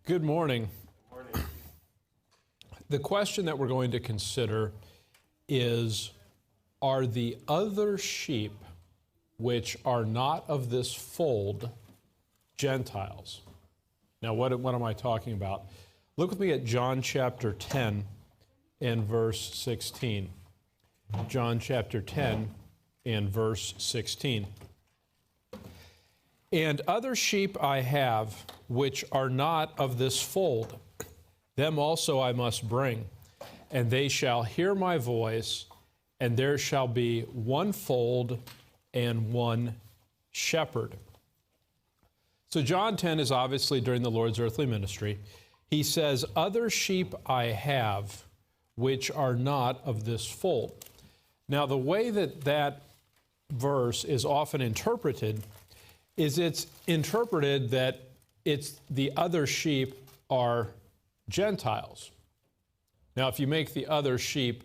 Good morning. The question that we're going to consider is, are the other sheep which are not of this fold Gentiles? Now, what am I talking about? Look with me at John chapter 10 and verse 16. John chapter 10 and verse 16. And other sheep I have, which are not of this fold, them also I must bring, and they shall hear my voice, and there shall be one fold and one shepherd. So John 10 is obviously during the Lord's earthly ministry. He says, other sheep I have, which are not of this fold. Now, the way that verse is often interpreted is it's interpreted that it's the other sheep are Gentiles. Now, if you make the other sheep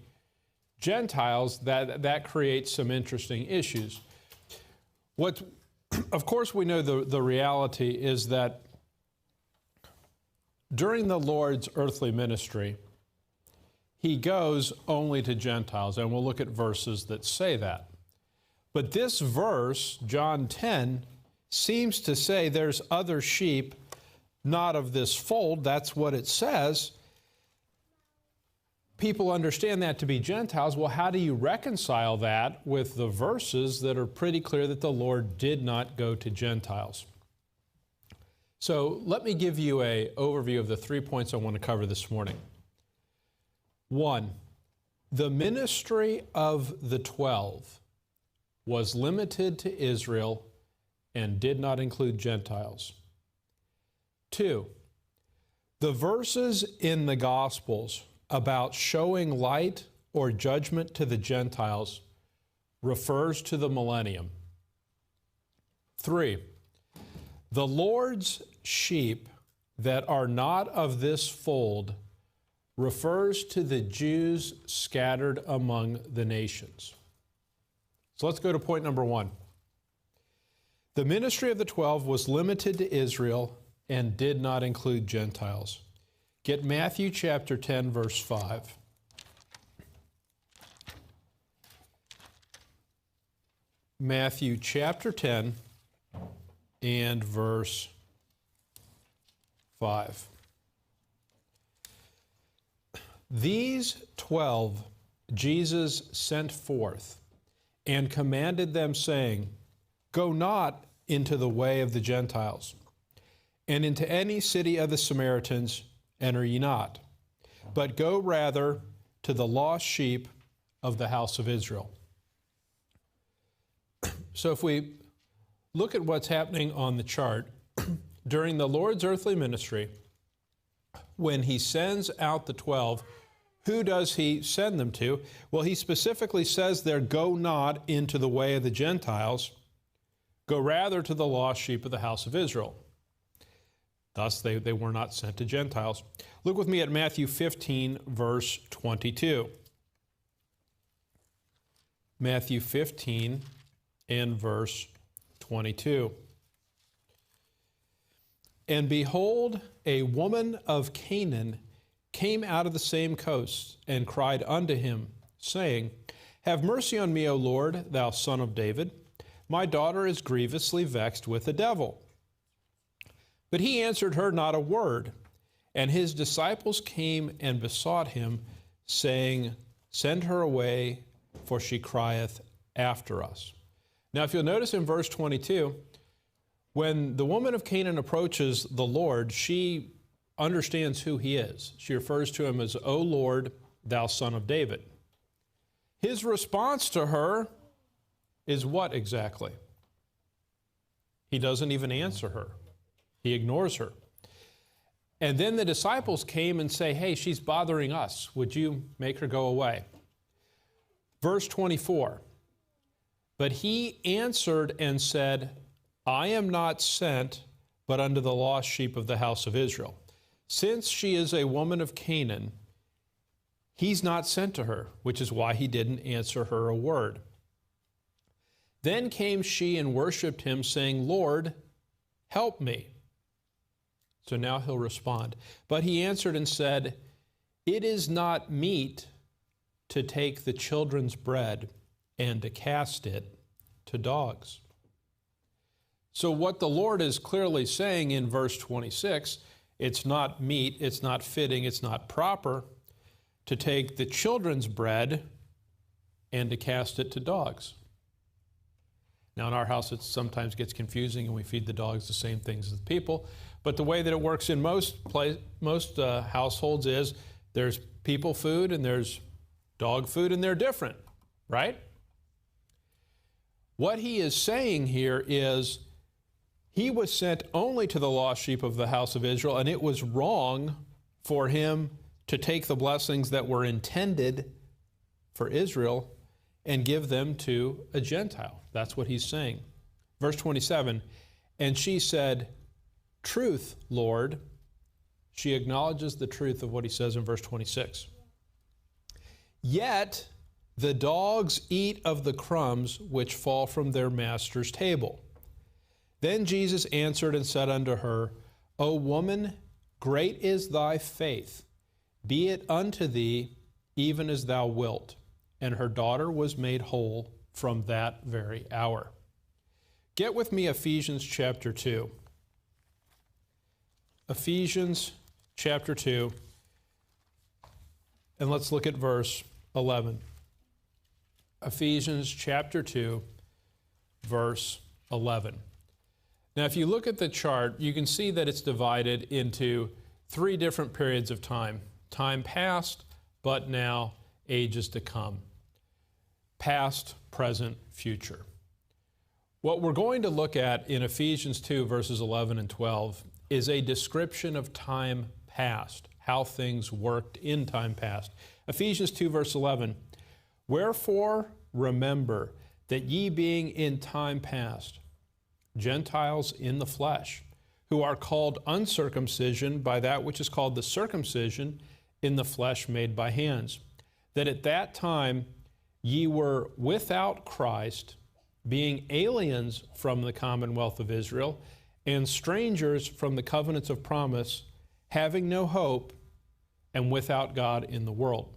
Gentiles, that creates some interesting issues. Of course, we know the reality is that during the Lord's earthly ministry, he goes only to Gentiles, and we'll look at verses that say that. But this verse, John 10, seems to say there's other sheep not of this fold. That's what it says. People understand that to be Gentiles. Well, how do you reconcile that with the verses that are pretty clear that the Lord did not go to Gentiles? So let me give you an overview of the 3 points I want to cover this morning. 1, the ministry of the 12 was limited to Israel and did not include Gentiles. 2, the verses in the Gospels about showing light or judgment to the Gentiles refers to the millennium. 3, the Lord's sheep that are not of this fold refers to the Jews scattered among the nations. So let's go to point number 1. The ministry of the 12 was limited to Israel and did not include Gentiles. Get Matthew chapter 10, verse 5. Matthew chapter 10 and verse 5. These 12 Jesus sent forth and commanded them, saying, Go not into the way of the Gentiles, and into any city of the Samaritans enter ye not, but go rather to the lost sheep of the house of Israel. So if we look at what's happening on the chart, during the Lord's earthly ministry, when he sends out the 12, who does he send them to? Well, he specifically says there, go not into the way of the Gentiles, go rather to the lost sheep of the house of Israel. Thus, they were not sent to Gentiles. Look with me at Matthew 15, verse 22. Matthew 15 and verse 22. And behold, a woman of Canaan came out of the same coast and cried unto him, saying, Have mercy on me, O Lord, thou son of David. My daughter is grievously vexed with the devil. But he answered her not a word. And his disciples came and besought him, saying, Send her away, for she crieth after us. Now, if you'll notice in verse 22, when the woman of Canaan approaches the Lord, she understands who he is. She refers to him as, O Lord, thou son of David. His response to her is what exactly? He doesn't even answer her. He ignores her. And then the disciples came and say, hey, she's bothering us. Would you make her go away? Verse 24, but he answered and said, I am not sent but unto the lost sheep of the house of Israel. Since she is a woman of Canaan, he's not sent to her, which is why he didn't answer her a word. Then came she and worshipped him, saying, Lord, help me. So now he'll respond. But he answered and said, "It is not meet to take the children's bread and to cast it to dogs." So what the Lord is clearly saying in verse 26, it's not meet, it's not fitting, it's not proper to take the children's bread and to cast it to dogs. Now in our house it sometimes gets confusing and we feed the dogs the same things as the people, but the way that it works in most households is there's people food and there's dog food, and they're different, right? What he is saying here is he was sent only to the lost sheep of the house of Israel, and it was wrong for him to take the blessings that were intended for Israel and give them to a Gentile. That's what he's saying. Verse 27, and she said, "Truth, Lord." She acknowledges the truth of what he says in verse 26. "Yet the dogs eat of the crumbs which fall from their master's table." Then Jesus answered and said unto her, "O woman, great is thy faith. Be it unto thee even as thou wilt." And her daughter was made whole from that very hour. Get with me Ephesians chapter 2. Ephesians chapter 2. And let's look at verse 11. Ephesians chapter 2, verse 11. Now, if you look at the chart, you can see that it's divided into three different periods of time. Time past, but now ages to come. Past, present, future. What we're going to look at in Ephesians 2, verses 11 and 12, is a description of time past, how things worked in time past. Ephesians 2, verse 11, "Wherefore remember that ye being in time past, Gentiles in the flesh, who are called uncircumcision by that which is called the circumcision in the flesh made by hands, that at that time ye were without Christ, being aliens from the commonwealth of Israel, and strangers from the covenants of promise, having no hope, and without God in the world."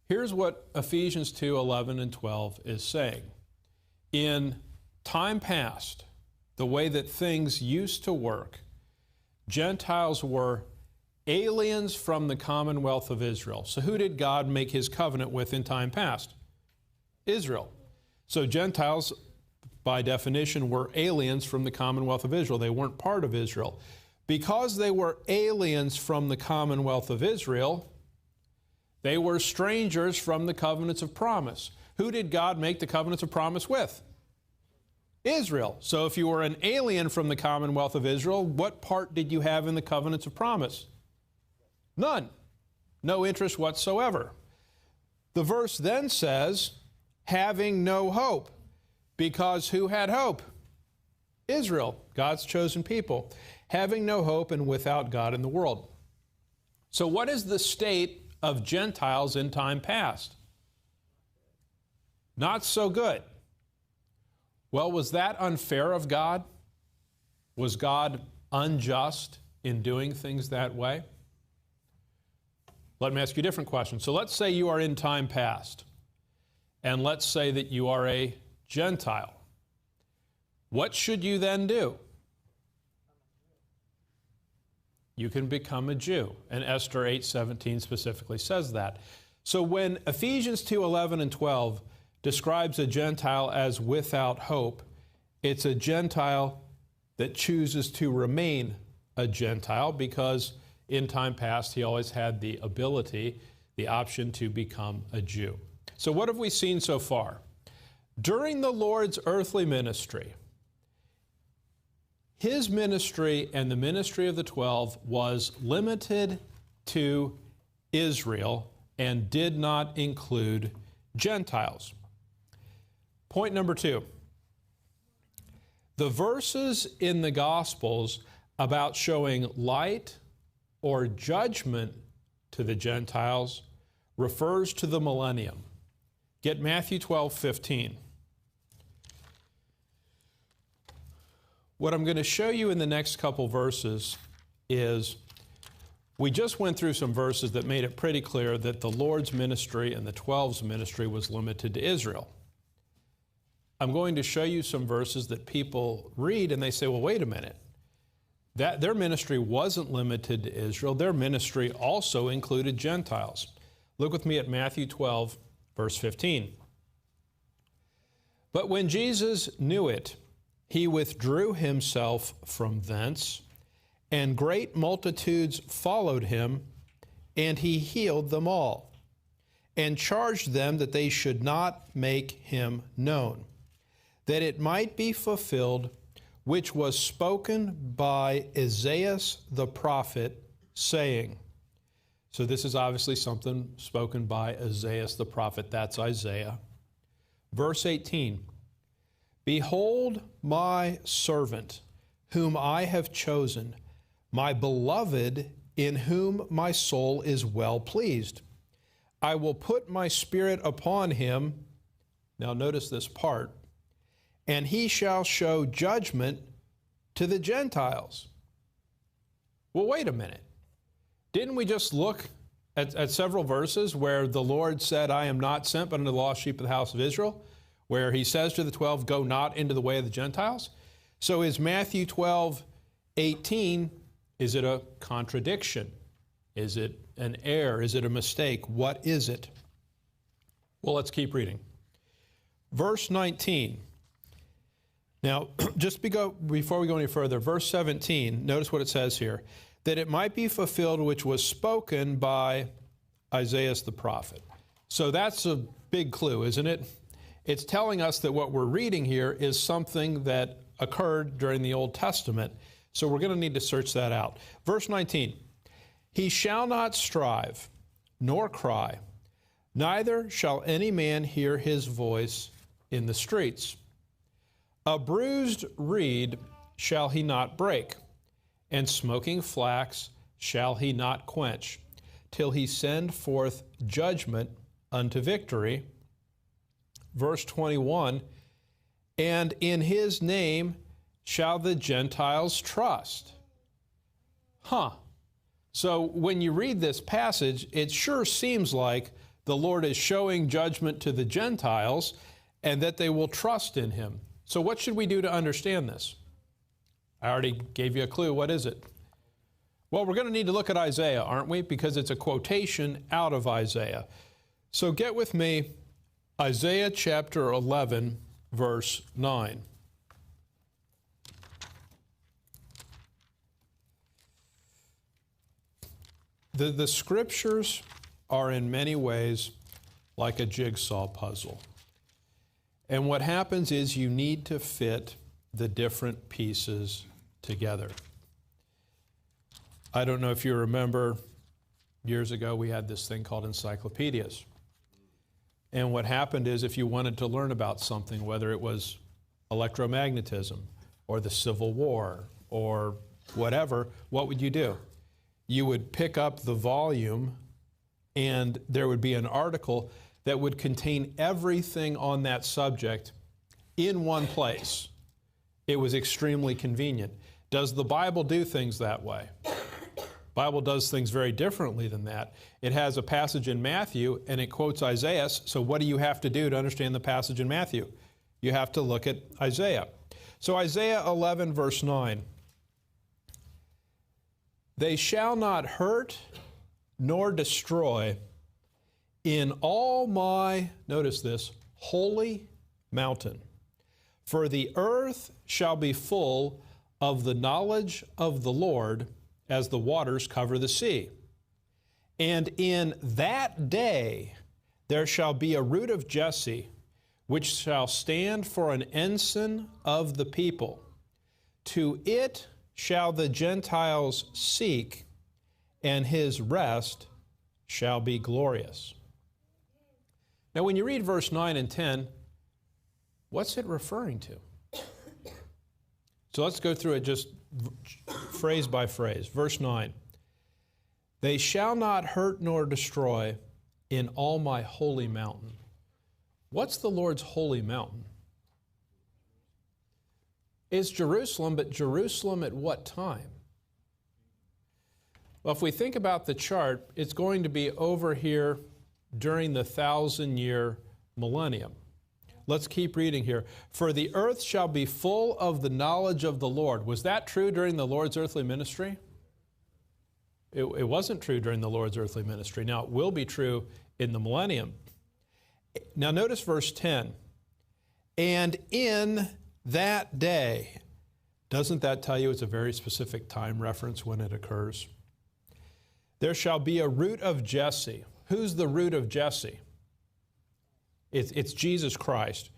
Here's what Ephesians 2, 11 and 12 is saying. In time past, the way that things used to work, Gentiles were aliens from the commonwealth of Israel. So who did God make his covenant with in time past? Israel. So Gentiles, by definition, were aliens from the commonwealth of Israel. They weren't part of Israel. Because they were aliens from the commonwealth of Israel, they were strangers from the covenants of promise. Who did God make the covenants of promise with? Israel. So if you were an alien from the commonwealth of Israel, what part did you have in the covenants of promise? None. No interest whatsoever. The verse then says, having no hope, because who had hope? Israel, God's chosen people, having no hope and without God in the world. So what is the state of Gentiles in time past? Not so good. Well, was that unfair of God? Was God unjust in doing things that way? Let me ask you a different question. So let's say you are in time past, and let's say that you are a Gentile. What should you then do? You can become a Jew, and Esther 8:17 specifically says that. So when Ephesians 2:11 and 12 describes a Gentile as without hope, it's a Gentile that chooses to remain a Gentile because in time past he always had the ability, the option to become a Jew. So what have we seen so far? During the Lord's earthly ministry, his ministry and the ministry of the 12 was limited to Israel and did not include Gentiles. Point number 2. The verses in the Gospels about showing light or judgment to the Gentiles refers to the millennium. Get Matthew 12:15. What I'm going to show you in the next couple verses is we just went through some verses that made it pretty clear that the Lord's ministry and the 12's ministry was limited to Israel. I'm going to show you some verses that people read and they say, well, wait a minute. That their ministry wasn't limited to Israel. Their ministry also included Gentiles. Look with me at Matthew 12, verse 15. But when Jesus knew it, he withdrew himself from thence, and great multitudes followed him, and he healed them all, and charged them that they should not make him known, that it might be fulfilled which was spoken by Isaiah the prophet, saying. So this is obviously something spoken by Isaiah the prophet. That's Isaiah. Verse 18, Behold my servant, whom I have chosen, my beloved, in whom my soul is well pleased. I will put my spirit upon him. Now notice this part. And he shall show judgment to the Gentiles. Well, wait a minute. Didn't we just look at several verses where the Lord said, I am not sent but unto the lost sheep of the house of Israel, where he says to the 12, go not into the way of the Gentiles? So is Matthew 12, 18, is it a contradiction? Is it an error? Is it a mistake? What is it? Well, let's keep reading. Verse 19. Now, just before we go any further, verse 17, notice what it says here. That it might be fulfilled which was spoken by Isaiah the prophet. So that's a big clue, isn't it? It's telling us that what we're reading here is something that occurred during the Old Testament. So we're going to need to search that out. Verse 19, He shall not strive, nor cry, neither shall any man hear his voice in the streets. A bruised reed shall he not break, and smoking flax shall he not quench, till he send forth judgment unto victory. Verse 21, and in his name shall the Gentiles trust. So when you read this passage, it sure seems like the Lord is showing judgment to the Gentiles and that they will trust in him. So what should we do to understand this? I already gave you a clue. What is it? Well, we're going to need to look at Isaiah, aren't we? Because it's a quotation out of Isaiah. So get with me, Isaiah chapter 11, verse 9. The scriptures are in many ways like a jigsaw puzzle. And what happens is you need to fit the different pieces together. I don't know if you remember, years ago we had this thing called encyclopedias. And what happened is if you wanted to learn about something, whether it was electromagnetism or the Civil War or whatever, what would you do? You would pick up the volume and there would be an article that would contain everything on that subject in one place. It was extremely convenient. Does the Bible do things that way? The Bible does things very differently than that. It has a passage in Matthew and it quotes Isaiah. So what do you have to do to understand the passage in Matthew? You have to look at Isaiah. So Isaiah 11, verse 9. They shall not hurt nor destroy in all my, notice this, holy mountain. For the earth shall be full of the knowledge of the Lord as the waters cover the sea. And in that day there shall be a root of Jesse, which shall stand for an ensign of the people. To it shall the Gentiles seek, and his rest shall be glorious. Now, when you read verse 9 and 10, what's it referring to? So let's go through it just phrase by phrase. Verse 9, they shall not hurt nor destroy in all my holy mountain. What's the Lord's holy mountain? It's Jerusalem, but Jerusalem at what time? Well, if we think about the chart, it's going to be over here during the 1,000-year millennium. Let's keep reading here. For the earth shall be full of the knowledge of the Lord. Was that true during the Lord's earthly ministry? It wasn't true during the Lord's earthly ministry. Now, it will be true in the millennium. Now, notice verse 10. And in that day, doesn't that tell you it's a very specific time reference when it occurs? There shall be a root of Jesse. Who's the root of Jesse? It's Jesus Christ,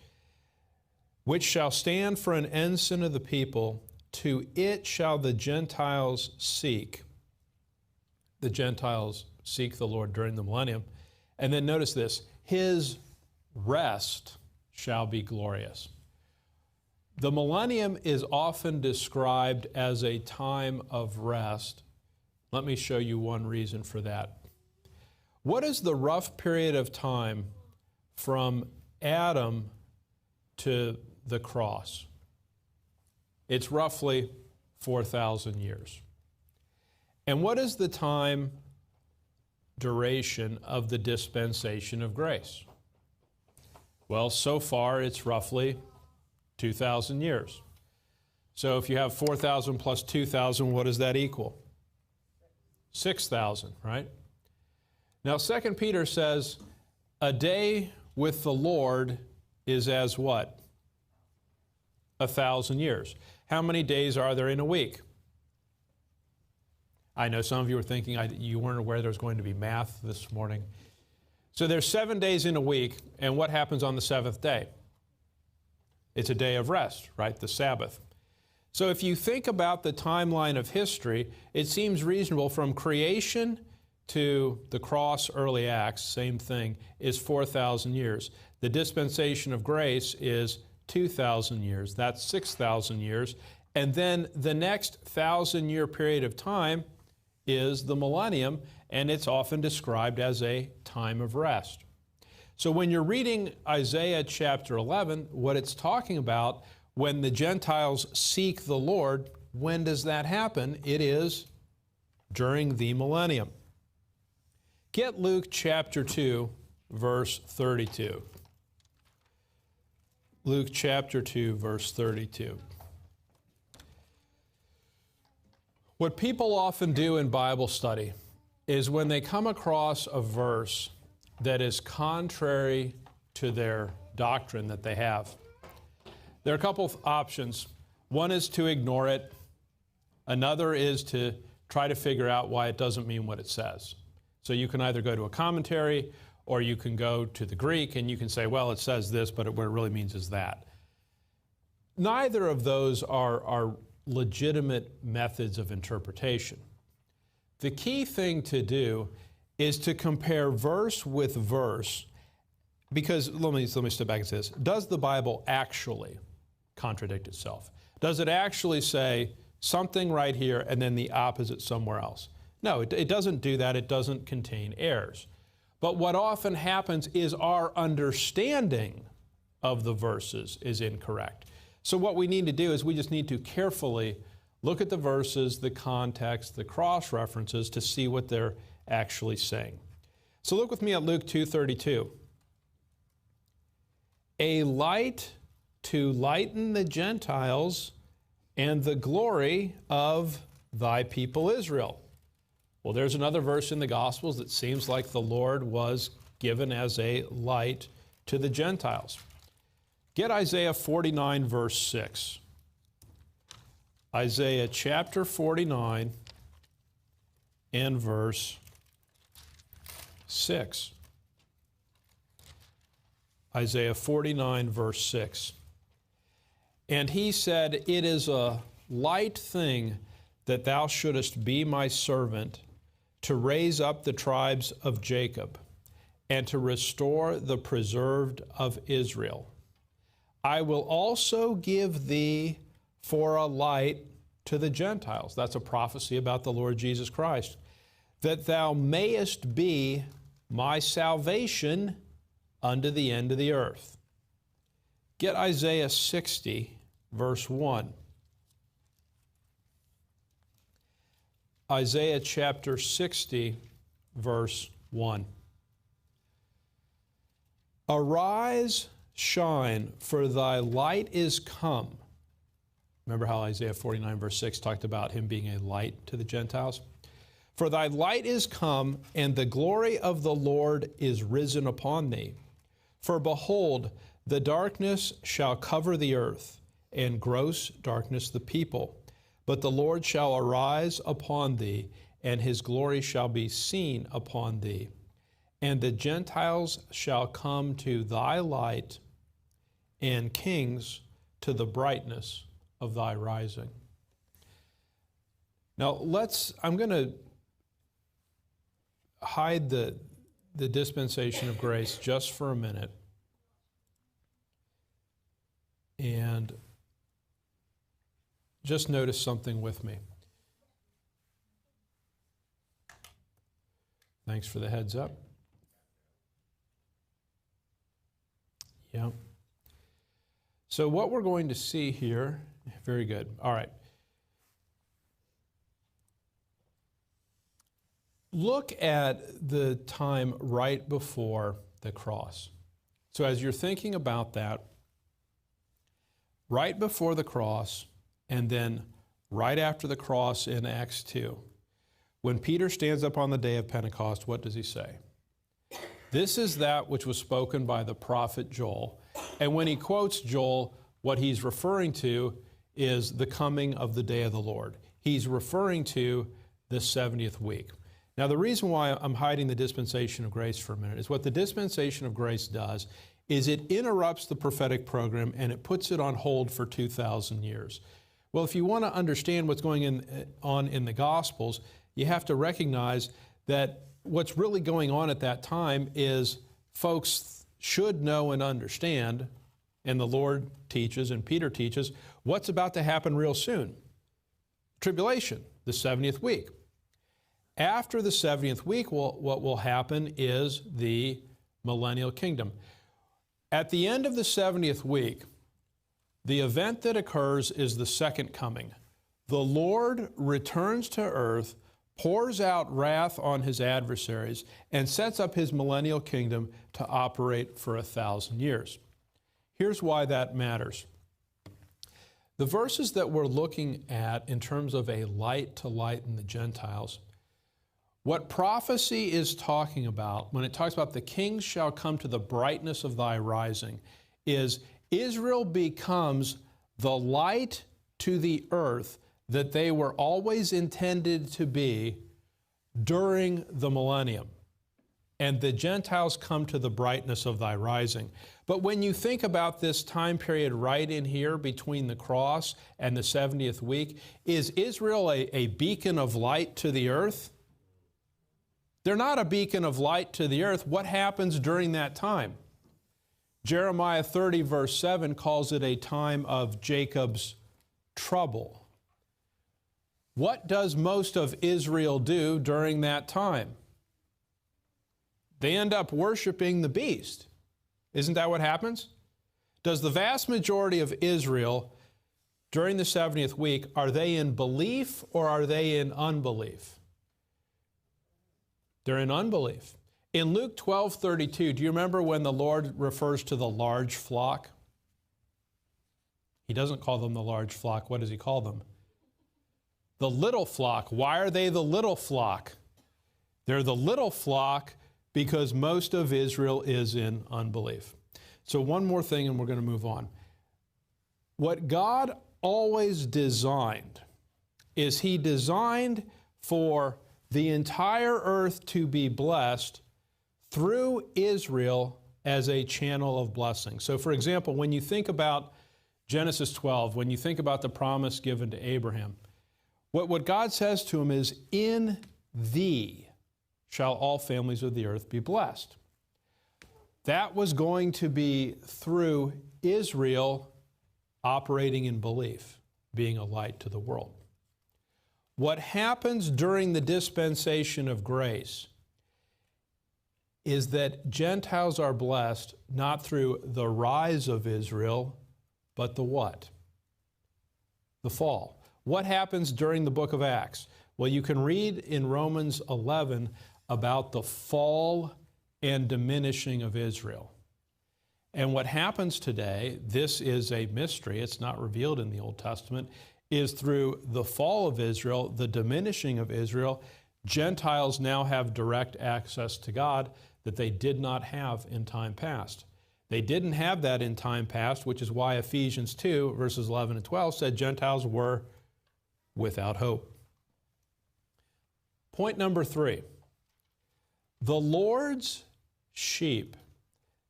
which shall stand for an ensign of the people. To it shall the Gentiles seek. The Gentiles seek the Lord during the millennium. And then notice this, his rest shall be glorious. The millennium is often described as a time of rest. Let me show you one reason for that. What is the rough period of time from Adam to the cross? It's roughly 4,000 years. And what is the time duration of the dispensation of grace? Well, so far it's roughly 2,000 years. So if you have 4,000 plus 2,000, what does that equal? 6,000, right? Now 2 Peter says, a day with the Lord is as what? 1,000 years. How many days are there in a week? I know some of you were thinking you weren't aware there was going to be math this morning. So there's 7 days in a week, and what happens on the seventh day? It's a day of rest, right? The Sabbath. So if you think about the timeline of history, it seems reasonable from creation to the cross, early Acts, same thing, is 4,000 years. The dispensation of grace is 2,000 years. That's 6,000 years. And then the next 1,000-year period of time is the millennium, and it's often described as a time of rest. So when you're reading Isaiah chapter 11, what it's talking about, when the Gentiles seek the Lord, when does that happen? It is during the millennium. Get Luke chapter 2, verse 32. Luke chapter 2, verse 32. What people often do in Bible study is when they come across a verse that is contrary to their doctrine that they have, there are a couple of options. One is to ignore it. Another is to try to figure out why it doesn't mean what it says. So you can either go to a commentary or you can go to the Greek and you can say, well, it says this, but what it really means is that. Neither of those are legitimate methods of interpretation. The key thing to do is to compare verse with verse, because let me step back and say this. Does the Bible actually contradict itself? Does it actually say something right here and then the opposite somewhere else? No, it doesn't do that. It doesn't contain errors. But what often happens is our understanding of the verses is incorrect. So what we need to do is we just need to carefully look at the verses, the context, the cross-references to see what they're actually saying. So look with me at Luke 2:32. A light to lighten the Gentiles and the glory of thy people Israel. Well, there's another verse in the Gospels that seems like the Lord was given as a light to the Gentiles. Get Isaiah 49, verse 6. Isaiah chapter 49 and verse 6. Isaiah 49, verse 6. And he said, it is a light thing that thou shouldest be my servant, to raise up the tribes of Jacob, and to restore the preserved of Israel. I will also give thee for a light to the Gentiles. That's a prophecy about the Lord Jesus Christ. That thou mayest be my salvation unto the end of the earth. Get Isaiah 60, verse 1. Isaiah chapter 60, verse 1. Arise, shine, for thy light is come. Remember how Isaiah 49, verse 6 talked about him being a light to the Gentiles? For thy light is come, and the glory of the Lord is risen upon thee. For behold, the darkness shall cover the earth, and gross darkness the people. But the Lord shall arise upon thee, and his glory shall be seen upon thee. And the Gentiles shall come to thy light, and kings to the brightness of thy rising. Now I'm going to hide the dispensation of grace just for a minute and just notice something with me. Thanks for the heads up. Yeah. So what we're going to see here, very good. All right. Look at the time right before the cross. So as you're thinking about that, right before the cross, and then right after the cross in Acts 2, when Peter stands up on the day of Pentecost, what does he say? This is that which was spoken by the prophet Joel. And when he quotes Joel, what he's referring to is the coming of the day of the Lord. He's referring to the 70th week. Now, the reason why I'm hiding the dispensation of grace for a minute is what the dispensation of grace does is it interrupts the prophetic program and it puts it on hold for 2,000 years. Well, if you want to understand what's going on in the Gospels, you have to recognize that what's really going on at that time is folks should know and understand, and the Lord teaches and Peter teaches, what's about to happen real soon. Tribulation, the 70th week. After the 70th week, what will happen is the millennial kingdom. At the end of the 70th week, the event that occurs is the second coming. The Lord returns to earth, pours out wrath on his adversaries, and sets up his millennial kingdom to operate for 1,000 years. Here's why that matters. The verses that we're looking at in terms of a light to lighten the Gentiles, what prophecy is talking about, when it talks about the kings shall come to the brightness of thy rising, is Israel becomes the light to the earth that they were always intended to be during the millennium. And the Gentiles come to the brightness of thy rising. But when you think about this time period right in here between the cross and the 70th week, is Israel a beacon of light to the earth? They're not a beacon of light to the earth. What happens during that time? Jeremiah 30, verse 7 calls it a time of Jacob's trouble. What does most of Israel do during that time? They end up worshiping the beast. Isn't that what happens? Does the vast majority of Israel during the 70th week, are they in belief or are they in unbelief? They're in unbelief. In Luke 12:32, do you remember when the Lord refers to the large flock? He doesn't call them the large flock. What does he call them? The little flock. Why are they the little flock? They're the little flock because most of Israel is in unbelief. So one more thing and we're going to move on. What God always designed is he designed for the entire earth to be blessed through Israel as a channel of blessing. So for example, when you think about Genesis 12, when you think about the promise given to Abraham, what God says to him is, in thee shall all families of the earth be blessed. That was going to be through Israel operating in belief, being a light to the world. What happens during the dispensation of grace is that Gentiles are blessed not through the rise of Israel, but the what? The fall. What happens during the book of Acts? Well, you can read in Romans 11 about the fall and diminishing of Israel. And what happens today, this is a mystery, it's not revealed in the Old Testament, is through the fall of Israel, the diminishing of Israel, Gentiles now have direct access to God that they did not have in time past. They didn't have that in time past, which is why Ephesians 2, verses 11 and 12 said Gentiles were without hope. Point number 3. The Lord's sheep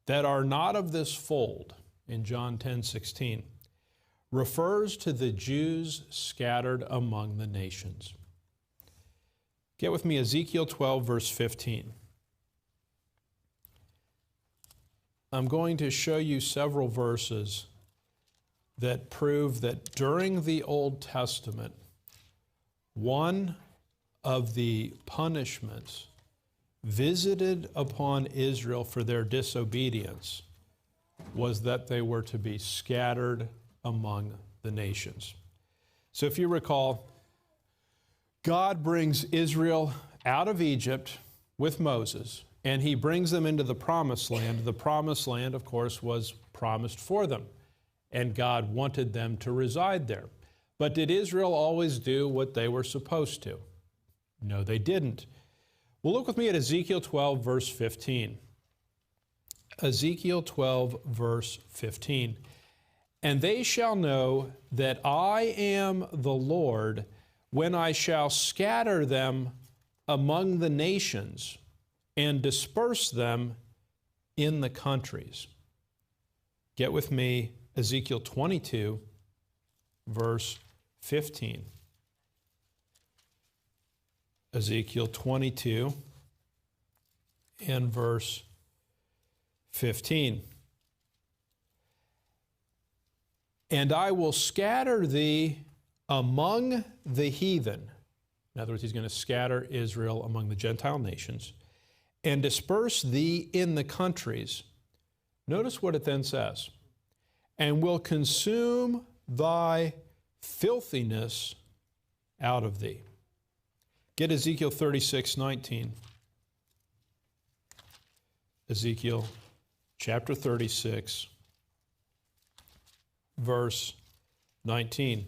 that are not of this fold, in John 10:16, refers to the Jews scattered among the nations. Get with me Ezekiel 12, verse 15. I'm going to show you several verses that prove that during the Old Testament, one of the punishments visited upon Israel for their disobedience was that they were to be scattered among the nations. So if you recall, God brings Israel out of Egypt with Moses, and he brings them into the Promised Land. The Promised Land, of course, was promised for them, and God wanted them to reside there. But did Israel always do what they were supposed to? No, they didn't. Well, look with me at Ezekiel 12, verse 15. Ezekiel 12, verse 15. And they shall know that I am the Lord when I shall scatter them among the nations and disperse them in the countries. Get with me Ezekiel 22, verse 15. Ezekiel 22 and verse 15. And I will scatter thee among the heathen. In other words, he's going to scatter Israel among the Gentile nations and disperse thee in the countries. Notice what it then says. And will consume thy filthiness out of thee. Get Ezekiel 36:19. Ezekiel chapter 36, verse 19.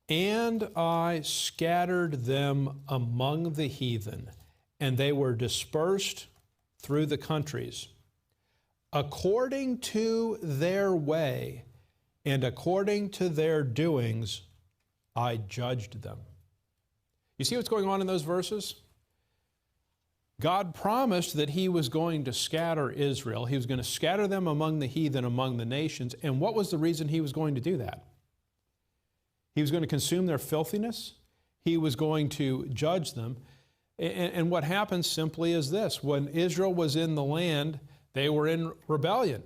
And I scattered them among the heathen, and they were dispersed through the countries, according to their way and according to their doings, I judged them. You see what's going on in those verses? God promised that he was going to scatter Israel. He was going to scatter them among the heathen, among the nations. And what was the reason he was going to do that? He was going to consume their filthiness. He was going to judge them. And what happens simply is this. When Israel was in the land, they were in rebellion.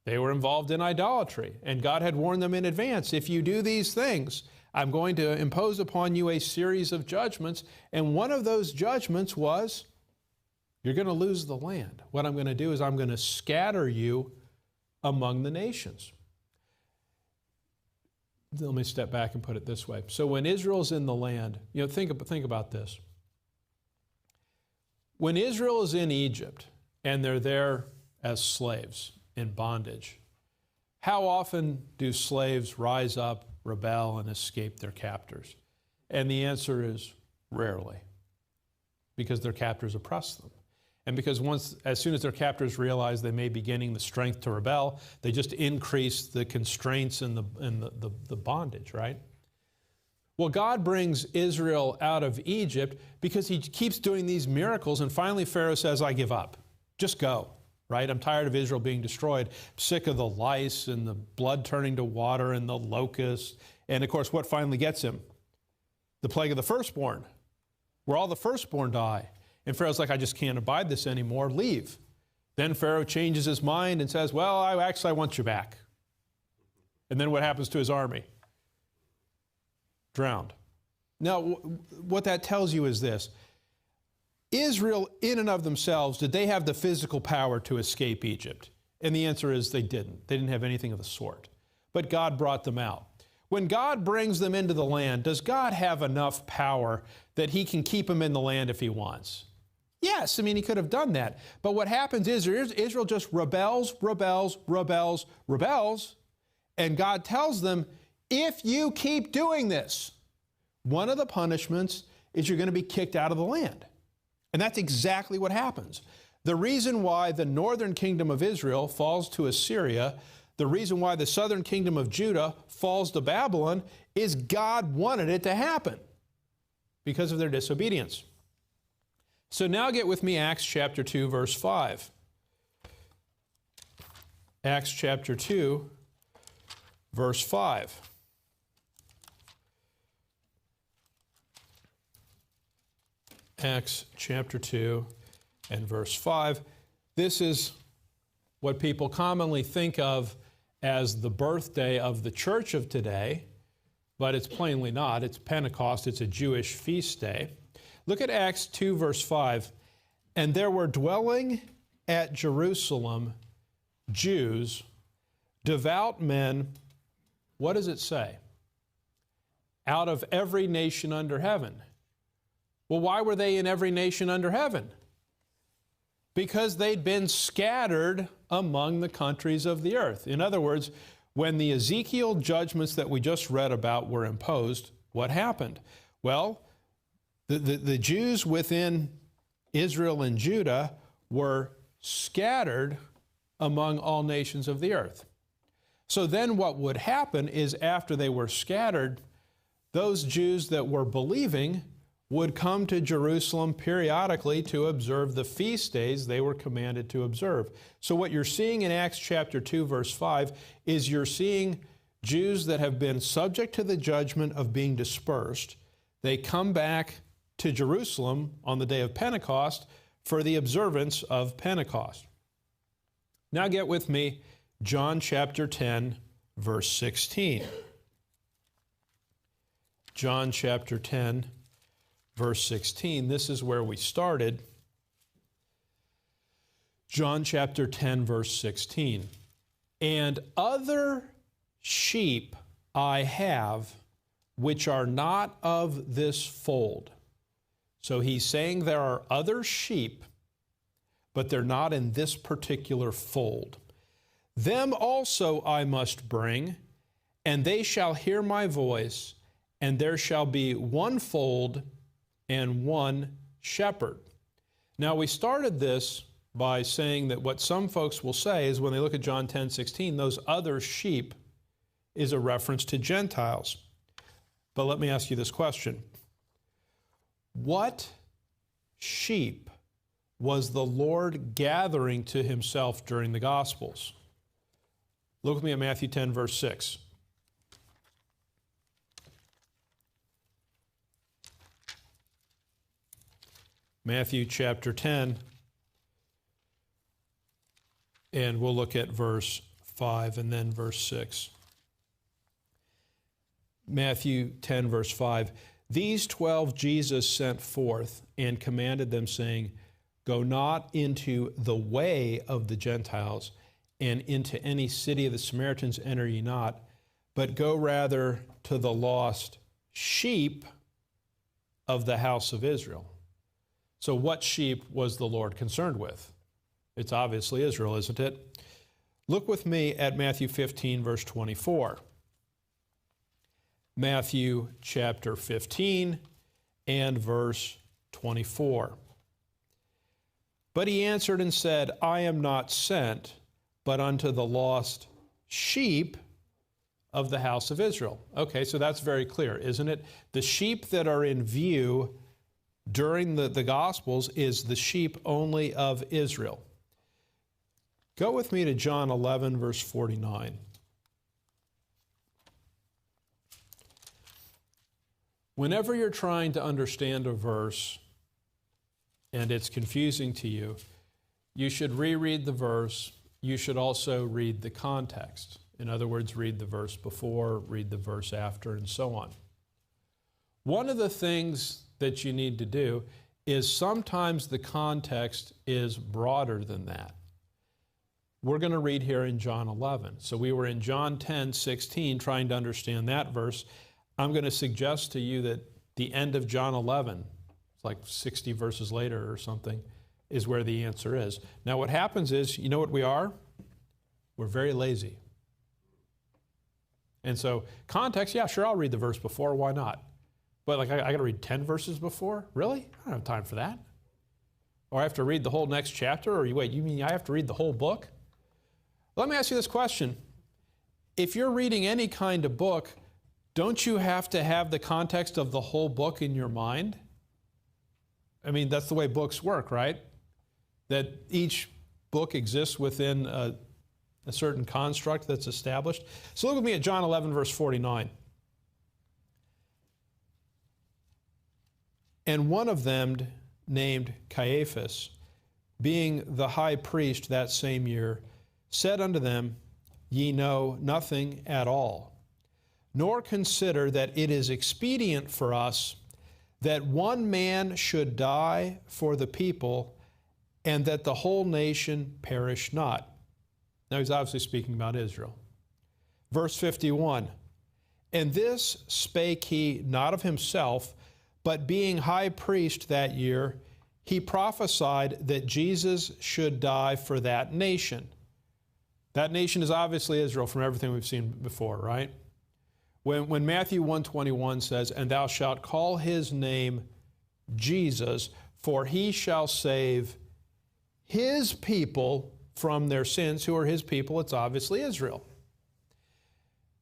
They were involved in idolatry. And God had warned them in advance, if you do these things, I'm going to impose upon you a series of judgments. And one of those judgments was, you're going to lose the land. What I'm going to do is I'm going to scatter you among the nations. Let me step back and put it this way. So when Israel's in the land, think about this. When Israel is in Egypt and they're there as slaves in bondage, how often do slaves rise up, rebel, and escape their captors? And the answer is rarely, because their captors oppress them. And because as soon as their captors realize they may be gaining the strength to rebel, they just increase the constraints and the bondage, right? Well, God brings Israel out of Egypt because he keeps doing these miracles, and finally Pharaoh says, I give up. Just go, right? I'm tired of Israel being destroyed. I'm sick of the lice and the blood turning to water and the locusts. And of course, what finally gets him? The plague of the firstborn, where all the firstborn die. And Pharaoh's like, I just can't abide this anymore, leave. Then Pharaoh changes his mind and says, well, I want you back. And then what happens to his army? Drowned. Now, what that tells you is this. Israel, in and of themselves, did they have the physical power to escape Egypt? And the answer is they didn't. They didn't have anything of the sort. But God brought them out. When God brings them into the land, does God have enough power that he can keep them in the land if he wants? Yes, I mean, he could have done that. But what happens is Israel just rebels, and God tells them, if you keep doing this, one of the punishments is you're going to be kicked out of the land. And that's exactly what happens. The reason why the northern kingdom of Israel falls to Assyria, the reason why the southern kingdom of Judah falls to Babylon, is God wanted it to happen because of their disobedience. So now get with me Acts chapter 2, verse 5. Acts chapter 2, verse 5. Acts chapter 2 and verse 5. This is what people commonly think of as the birthday of the church of today, but it's plainly not. It's Pentecost. It's a Jewish feast day. Look at Acts 2, verse 5. And there were dwelling at Jerusalem Jews, devout men, what does it say? Out of every nation under heaven. Well, why were they in every nation under heaven? Because they'd been scattered among the countries of the earth. In other words, when the Ezekiel judgments that we just read about were imposed, what happened? Well, the Jews within Israel and Judah were scattered among all nations of the earth. So then what would happen is after they were scattered, those Jews that were believing would come to Jerusalem periodically to observe the feast days they were commanded to observe. So what you're seeing in Acts chapter 2, verse 5, is you're seeing Jews that have been subject to the judgment of being dispersed. They come back to Jerusalem on the day of Pentecost for the observance of Pentecost. Now get with me, John chapter 10, verse 16. John chapter 10, verse 16. This is where we started. John chapter 10, verse 16. And other sheep I have, which are not of this fold. So he's saying there are other sheep, but they're not in this particular fold. Them also I must bring, and they shall hear my voice, and there shall be one fold and one shepherd. Now, we started this by saying that what some folks will say is when they look at John 10:16, those other sheep is a reference to Gentiles. But let me ask you this question. What sheep was the Lord gathering to himself during the Gospels? Look with me at Matthew 10, verse 6. Matthew chapter 10, and we'll look at verse 5 and then verse 6. Matthew 10, verse 5. These 12 Jesus sent forth and commanded them, saying, Go not into the way of the Gentiles, and into any city of the Samaritans enter ye not, but go rather to the lost sheep of the house of Israel. So what sheep was the Lord concerned with? It's obviously Israel, isn't it? Look with me at Matthew 15, verse 24. Matthew chapter 15 and verse 24. But he answered and said, I am not sent, but unto the lost sheep of the house of Israel. Okay, so that's very clear, isn't it? The sheep that are in view during the Gospels is the sheep only of Israel. Go with me to John 11, verse 49. Whenever you're trying to understand a verse and it's confusing to you, you should reread the verse. You should also read the context. In other words, read the verse before, read the verse after, and so on. One of the things that you need to do is sometimes the context is broader than that. we're going to read here in John 11. So we were in John 10:16 trying to understand that verse. I'm going to suggest to you that the end of John 11, it's like 60 verses later or something, is where the answer is. Now what happens is, you know what we are? We're very lazy. And so context, yeah, sure, I'll read the verse before, why not? But like I got to read 10 verses before? Really? I don't have time for that. Or I have to read the whole next chapter? Or wait, you mean I have to read the whole book? Let me ask you this question. If you're reading any kind of book, don't you have to have the context of the whole book in your mind? I mean, that's the way books work, right? That each book exists within a certain construct that's established. So look with me at John 11, verse 49. And one of them, named Caiaphas, being the high priest that same year, said unto them, Ye know nothing at all, nor consider that it is expedient for us that one man should die for the people, and that the whole nation perish not. Now he's obviously speaking about Israel. Verse 51, And this spake he not of himself, but being high priest that year, he prophesied that Jesus should die for that nation. That nation is obviously Israel from everything we've seen before, right? When Matthew 1:21 says, And thou shalt call his name Jesus, for he shall save his people from their sins. Who are his people? It's obviously Israel.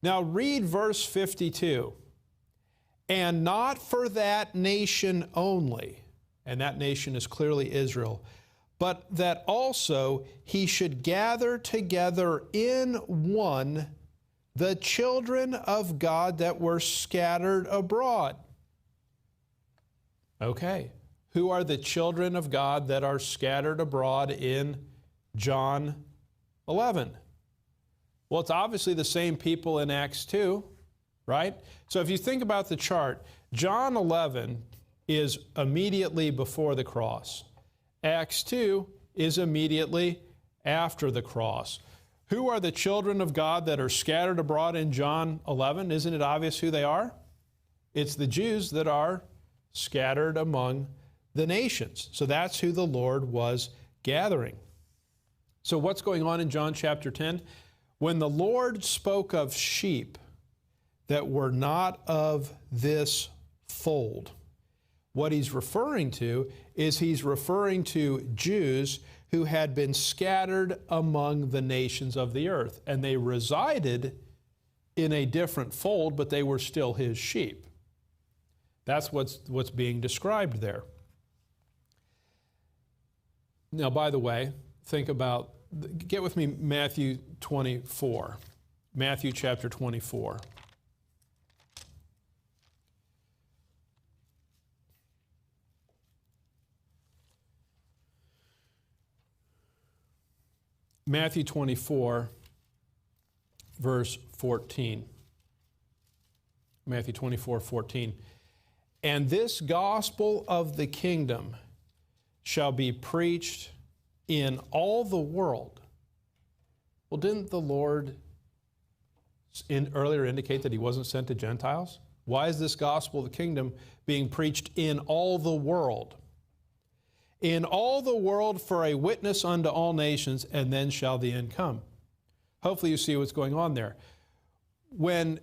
Now read verse 52. And not for that nation only, and that nation is clearly Israel, but that also he should gather together in one the children of God that were scattered abroad. Okay, who are the children of God that are scattered abroad in John 11? Well, it's obviously the same people in Acts 2, right? So if you think about the chart, John 11 is immediately before the cross. Acts 2 is immediately after the cross. Who are the children of God that are scattered abroad in John 11? Isn't it obvious who they are? It's the Jews that are scattered among the nations. So that's who the Lord was gathering. So what's going on in John chapter 10? When the Lord spoke of sheep that were not of this fold, what he's referring to is he's referring to Jews who had been scattered among the nations of the earth. And they resided in a different fold, but they were still his sheep. That's what's being described there. Now, by the way, get with me Matthew 24. Matthew chapter 24. Matthew 24, verse 14. Matthew 24, 14. And this gospel of the kingdom shall be preached in all the world. Well, didn't the Lord earlier indicate that he wasn't sent to Gentiles? Why is this gospel of the kingdom being preached in all the world? In all the world for a witness unto all nations, and then shall the end come. Hopefully you see what's going on there. When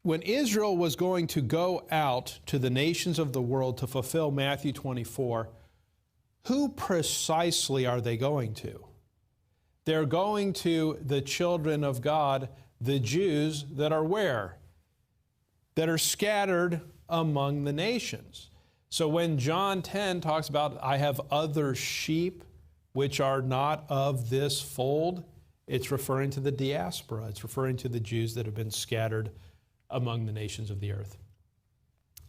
Israel was going to go out to the nations of the world to fulfill Matthew 24, who precisely are they going to? They're going to the children of God, the Jews that are where? That are scattered among the nations. So when John 10 talks about, I have other sheep which are not of this fold, it's referring to the diaspora. It's referring to the Jews that have been scattered among the nations of the earth.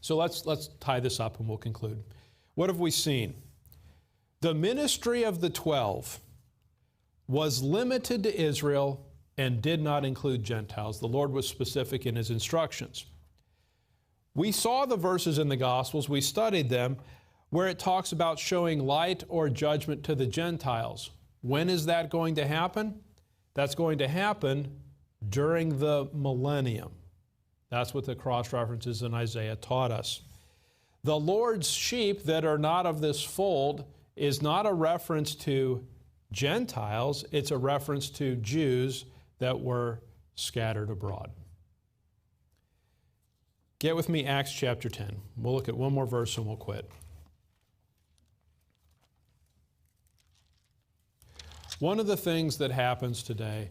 So let's tie this up and we'll conclude. What have we seen? The ministry of the 12 was limited to Israel and did not include Gentiles. The Lord was specific in his instructions. We saw the verses in the Gospels, we studied them, where it talks about showing light or judgment to the Gentiles. When is that going to happen? That's going to happen during the millennium. That's what the cross references in Isaiah taught us. The Lord's sheep that are not of this fold is not a reference to Gentiles, it's a reference to Jews that were scattered abroad. Get with me, Acts chapter 10. We'll look at one more verse and we'll quit. One of the things that happens today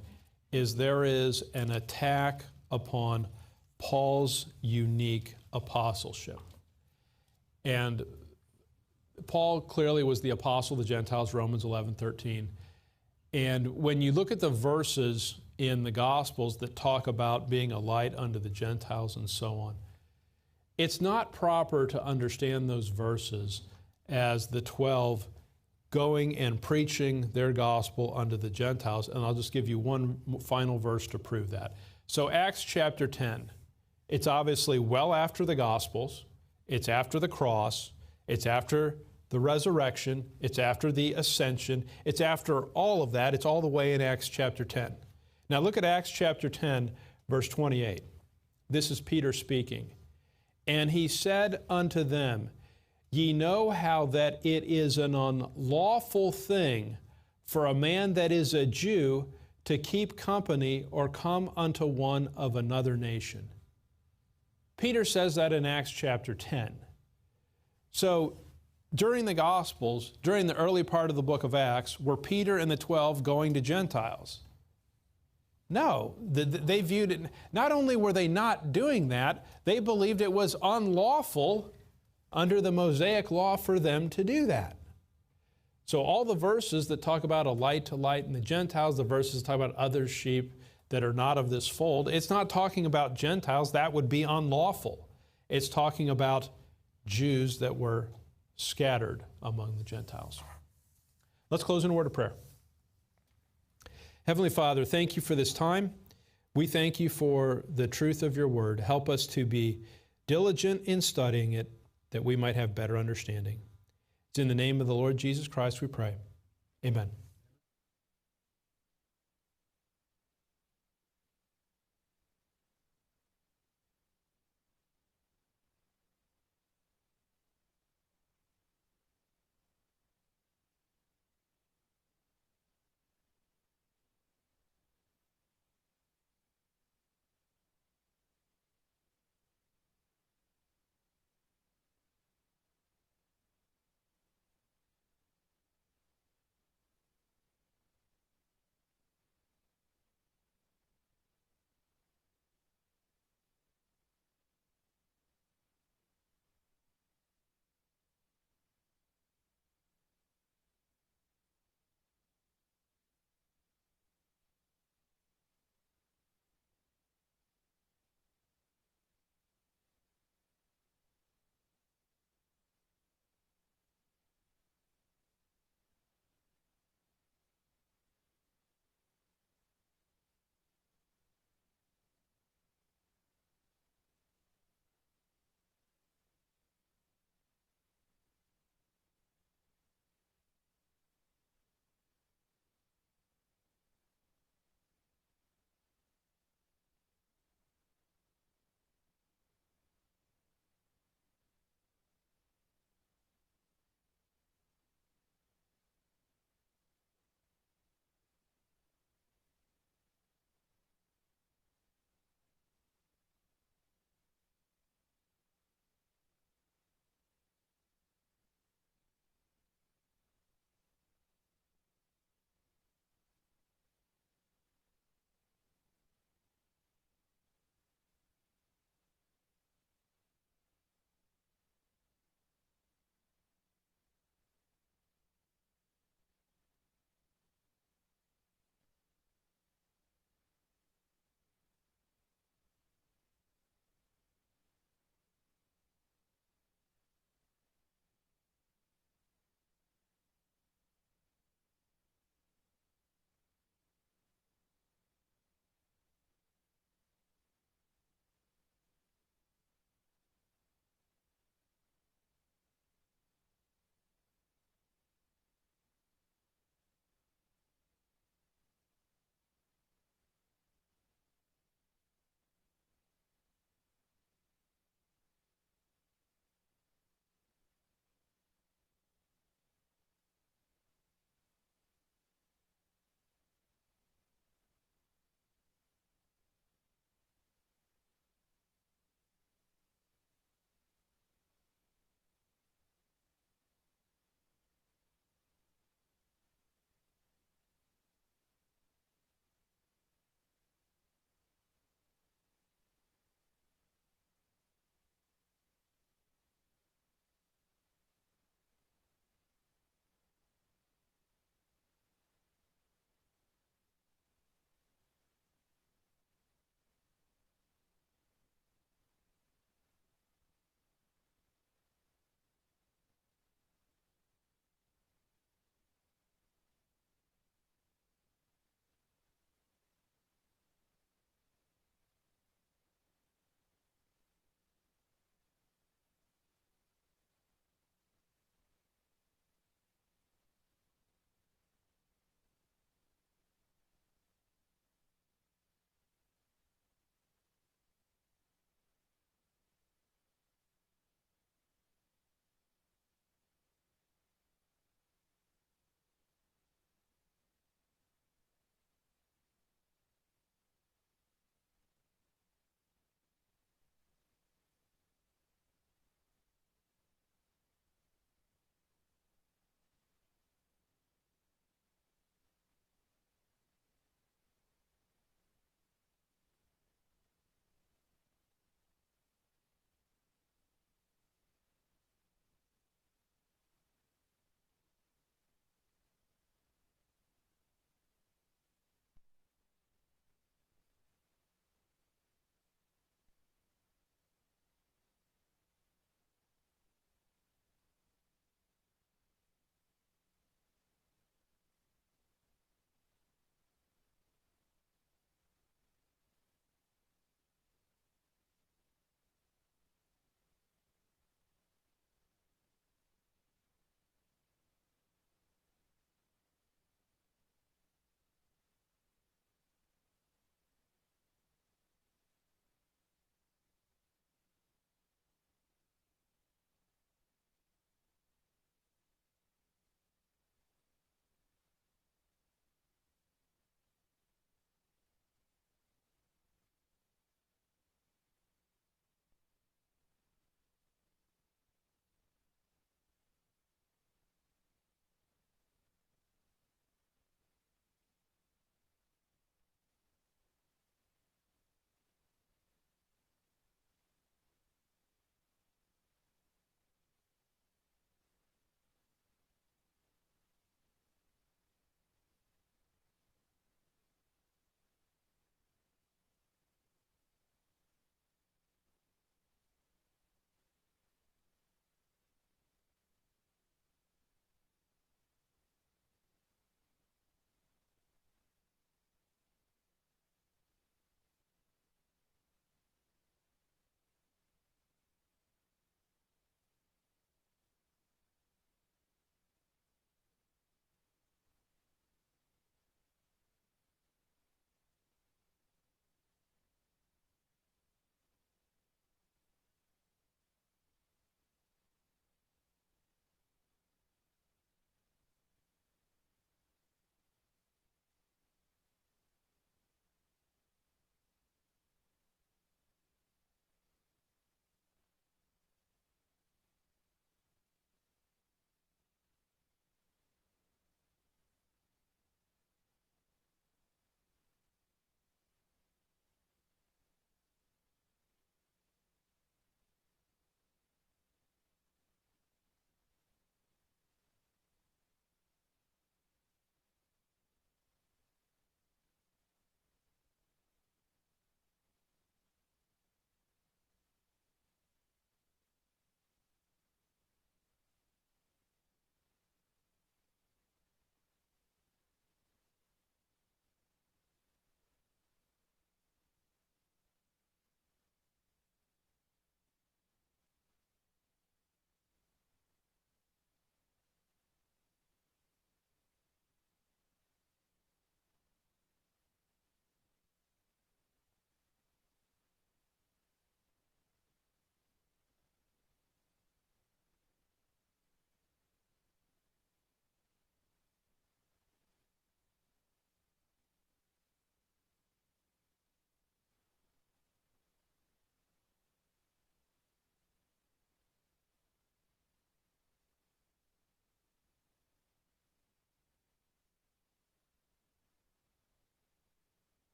is there is an attack upon Paul's unique apostleship. And Paul clearly was the apostle of the Gentiles, Romans 11:13. And when you look at the verses in the Gospels that talk about being a light unto the Gentiles and so on, it's not proper to understand those verses as the 12 going and preaching their gospel unto the Gentiles. And I'll just give you one final verse to prove that. So Acts chapter 10, it's obviously well after the Gospels, it's after the cross, it's after the resurrection, it's after the ascension, it's after all of that, it's all the way in Acts chapter 10. Now look at Acts chapter 10, verse 28. This is Peter speaking. And he said unto them, Ye know how that it is an unlawful thing for a man that is a Jew to keep company or come unto one of another nation. Peter says that in Acts chapter 10. So during the Gospels, during the early part of the book of Acts, were Peter and the 12 going to Gentiles? No, they viewed it, not only were they not doing that, they believed it was unlawful under the Mosaic law for them to do that. So all the verses that talk about a light to lighten the Gentiles, the verses talk about other sheep that are not of this fold, it's not talking about Gentiles. That would be unlawful. It's talking about Jews that were scattered among the Gentiles. Let's close in a word of prayer. Heavenly Father, thank you for this time. We thank you for the truth of your word. Help us to be diligent in studying it, that we might have better understanding. It's in the name of the Lord Jesus Christ we pray. Amen.